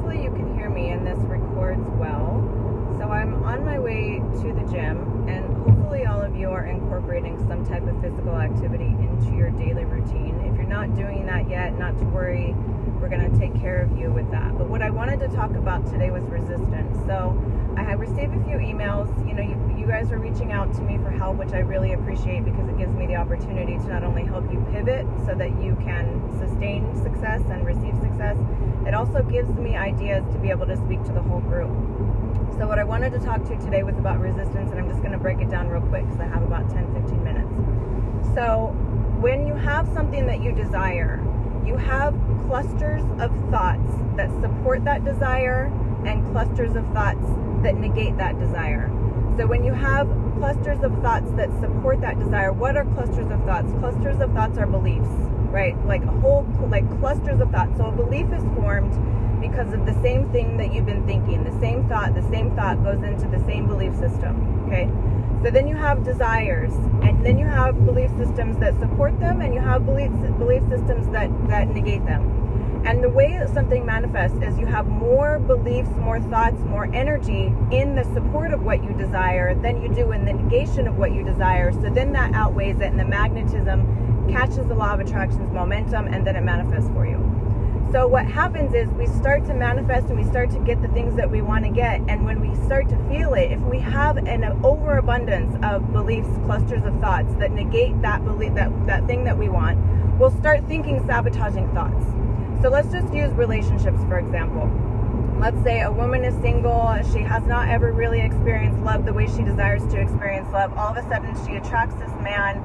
hopefully you can hear me and this records well. So I'm on my way to the gym, and hopefully all of you are incorporating some type of physical activity into your daily routine. If you're not doing that yet, not to worry, we're going to take care of you with that. But what I wanted to talk about today was resistance. So I have received a few emails. You guys are reaching out to me for help, which I really appreciate, because it gives me the opportunity to not only help you pivot so that you can sustain success and receive success, it also gives me ideas to be able to speak to the whole group. So what I wanted to talk to you today was about resistance, and I'm just going to break it down real quick because I have about 10-15 minutes. So when you have something that you desire, you have clusters of thoughts that support that desire and clusters of thoughts that negate that desire. So when you have clusters of thoughts that support that desire, what are clusters of thoughts? Clusters of thoughts are beliefs, right? Like clusters of thoughts. So a belief is formed because of the same thing that you've been thinking. The same thought goes into the same belief system, okay? So then you have desires, and then you have belief systems that support them, and you have belief systems that negate them. And the way that something manifests is you have more beliefs, more thoughts, more energy in the support of what you desire than you do in the negation of what you desire. So then that outweighs it, and the magnetism catches the law of attraction's momentum, and then it manifests for you. So what happens is we start to manifest and we start to get the things that we want to get. And when we start to feel it, if we have an overabundance of beliefs, clusters of thoughts that negate that belief, that thing that we want, we'll start thinking sabotaging thoughts. So let's just use relationships, for example. Let's say a woman is single, she has not ever really experienced love the way she desires to experience love. All of a sudden she attracts this man.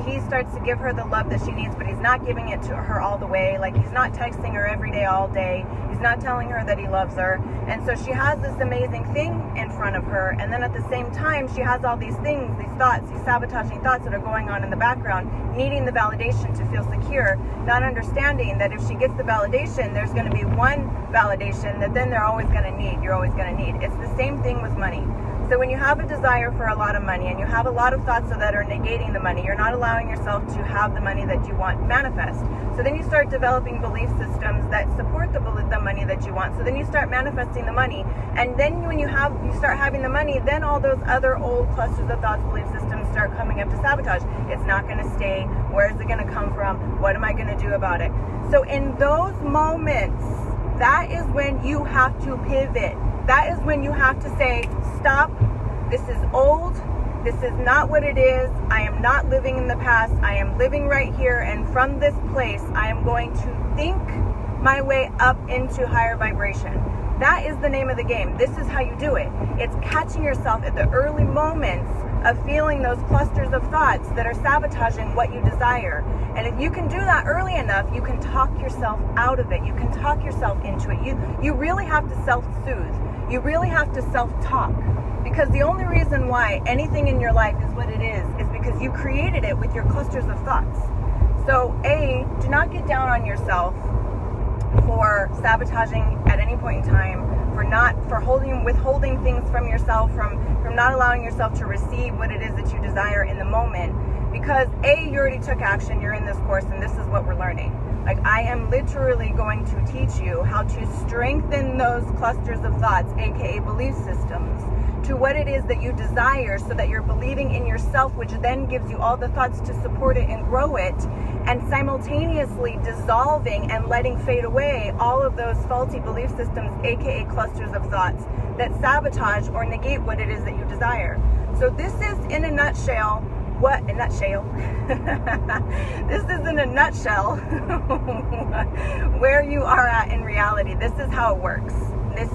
He starts to give her the love that she needs, but he's not giving it to her all the way. Like, he's not texting her every day, all day. He's not telling her that he loves her. And so she has this amazing thing in front of her, and then at the same time she has all these things, these thoughts, these sabotaging thoughts that are going on in the background, needing the validation to feel secure, not understanding that if she gets the validation, there's going to be one validation that then you're always going to need. It's the same thing with money. So when you have a desire for a lot of money and you have a lot of thoughts that are negating the money, you're not allowing yourself to have the money that you want manifest. So then you start developing belief systems that support the money that you want. So then you start manifesting the money. And then when you start having the money, then all those other old clusters of thoughts, belief systems start coming up to sabotage. It's not going to stay. Where is it going to come from? What am I going to do about it? So in those moments, that is when you have to pivot. That is when you have to say, stop, this is old, this is not what it is, I am not living in the past, I am living right here, and from this place, I am going to think my way up into higher vibration. That is the name of the game. This is how you do it. It's catching yourself at the early moments of feeling those clusters of thoughts that are sabotaging what you desire. And if you can do that early enough, you can talk yourself out of it. You can talk yourself into it. You really have to self-soothe. You really have to self-talk, because the only reason why anything in your life is what it is because you created it with your clusters of thoughts. So do not get down on yourself for sabotaging at any point in time, for withholding things from yourself, from not allowing yourself to receive what it is that you desire in the moment, because you already took action, you're in this course, and this is what we're learning. Like, I am literally going to teach you how to strengthen those clusters of thoughts, aka belief systems, to what it is that you desire, so that you're believing in yourself, which then gives you all the thoughts to support it and grow it, and simultaneously dissolving and letting fade away all of those faulty belief systems, aka clusters of thoughts, that sabotage or negate what it is that you desire. So this is in a nutshell. This is in a nutshell where you are at in reality. This is how it works. This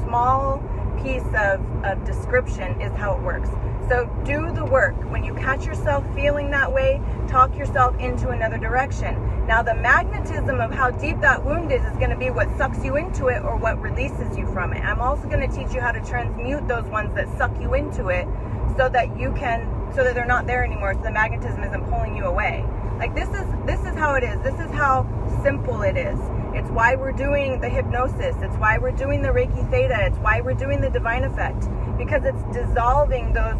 small piece of description is how it works. So do the work. When you catch yourself feeling that way, talk yourself into another direction. Now the magnetism of how deep that wound is going to be what sucks you into it or what releases you from it. I'm also going to teach you how to transmute those ones that suck you into it, so that they're not there anymore, so the magnetism isn't pulling you away. Like, this is how it is. This is how simple it is. It's why we're doing the hypnosis. It's why we're doing the Reiki Theta. It's why we're doing the Divine Effect, because it's dissolving those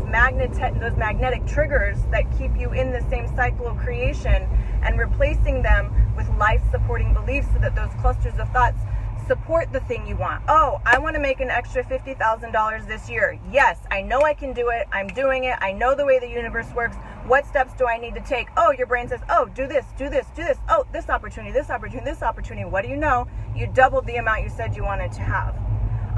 magnetic triggers that keep you in the same cycle of creation, and replacing them with life-supporting beliefs, so that those clusters of thoughts Support the thing you want. Oh, I want to make an extra $50,000 this year. Yes, I know I can do it. I'm doing it. I know the way the universe works. What steps do I need to take? Oh, your brain says, oh, do this, do this, do this. Oh, this opportunity, this opportunity, this opportunity. What do you know? You doubled the amount you said you wanted to have.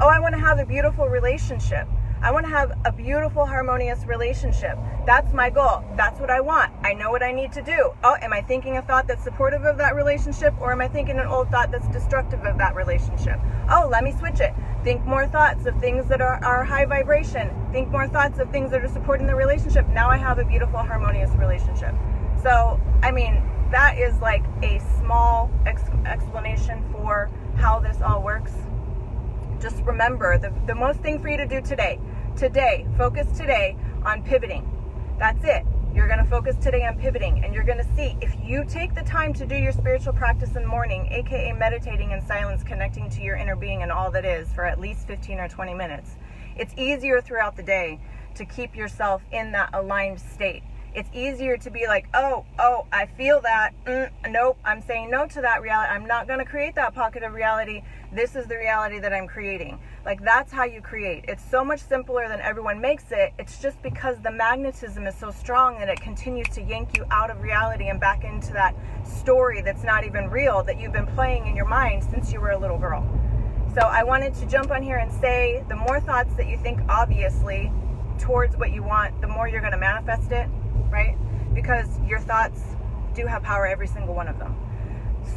Oh, I want to have a beautiful relationship. I want to have a beautiful, harmonious relationship. That's my goal. That's what I want. I know what I need to do. Oh, am I thinking a thought that's supportive of that relationship, or am I thinking an old thought that's destructive of that relationship? Oh, let me switch it. Think more thoughts of things that are high vibration. Think more thoughts of things that are supporting the relationship. Now I have a beautiful, harmonious relationship. So, I mean, that is like a small explanation for how this all works. Just remember, the most thing for you to do today, focus today on pivoting. That's it. You're going to focus today on pivoting, and you're going to see if you take the time to do your spiritual practice in the morning, aka meditating in silence, connecting to your inner being and all that is for at least 15 or 20 minutes. It's easier throughout the day to keep yourself in that aligned state. It's easier to be like, oh, I feel that. Nope, I'm saying no to that reality. I'm not going to create that pocket of reality. This is the reality that I'm creating. Like, that's how you create. It's so much simpler than everyone makes it. It's just because the magnetism is so strong that it continues to yank you out of reality and back into that story that's not even real, that you've been playing in your mind since you were a little girl. So I wanted to jump on here and say, the more thoughts that you think obviously towards what you want, the more you're going to manifest it, right? Because your thoughts do have power, every single one of them.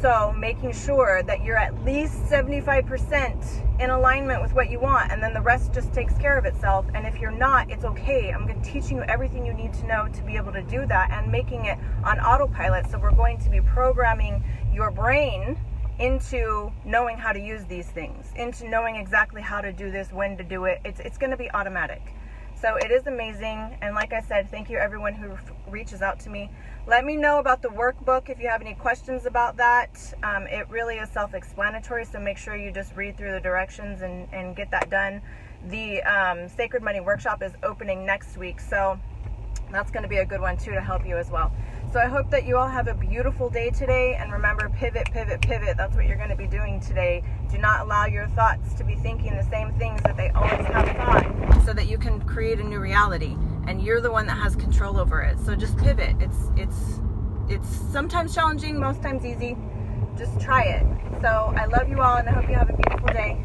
So making sure that you're at least 75% in alignment with what you want, and then the rest just takes care of itself. And if you're not, it's okay. I'm teaching you everything you need to know to be able to do that, and making it on autopilot. So we're going to be programming your brain into knowing how to use these things, into knowing exactly how to do this, when to do it. It's going to be automatic. So it is amazing. And like I said, thank you everyone who reaches out to me. Let me know about the workbook if you have any questions about that. It really is self-explanatory, so make sure you just read through the directions and get that done. The Sacred Money Workshop is opening next week, so that's going to be a good one too to help you as well. So I hope that you all have a beautiful day today, and remember, pivot, pivot, pivot. That's what you're going to be doing today. Do not allow your thoughts to be thinking the same things that they always have thought, so that you can create a new reality, and you're the one that has control over it. So just pivot. It's sometimes challenging, most times easy. Just try it. So I love you all, and I hope you have a beautiful day.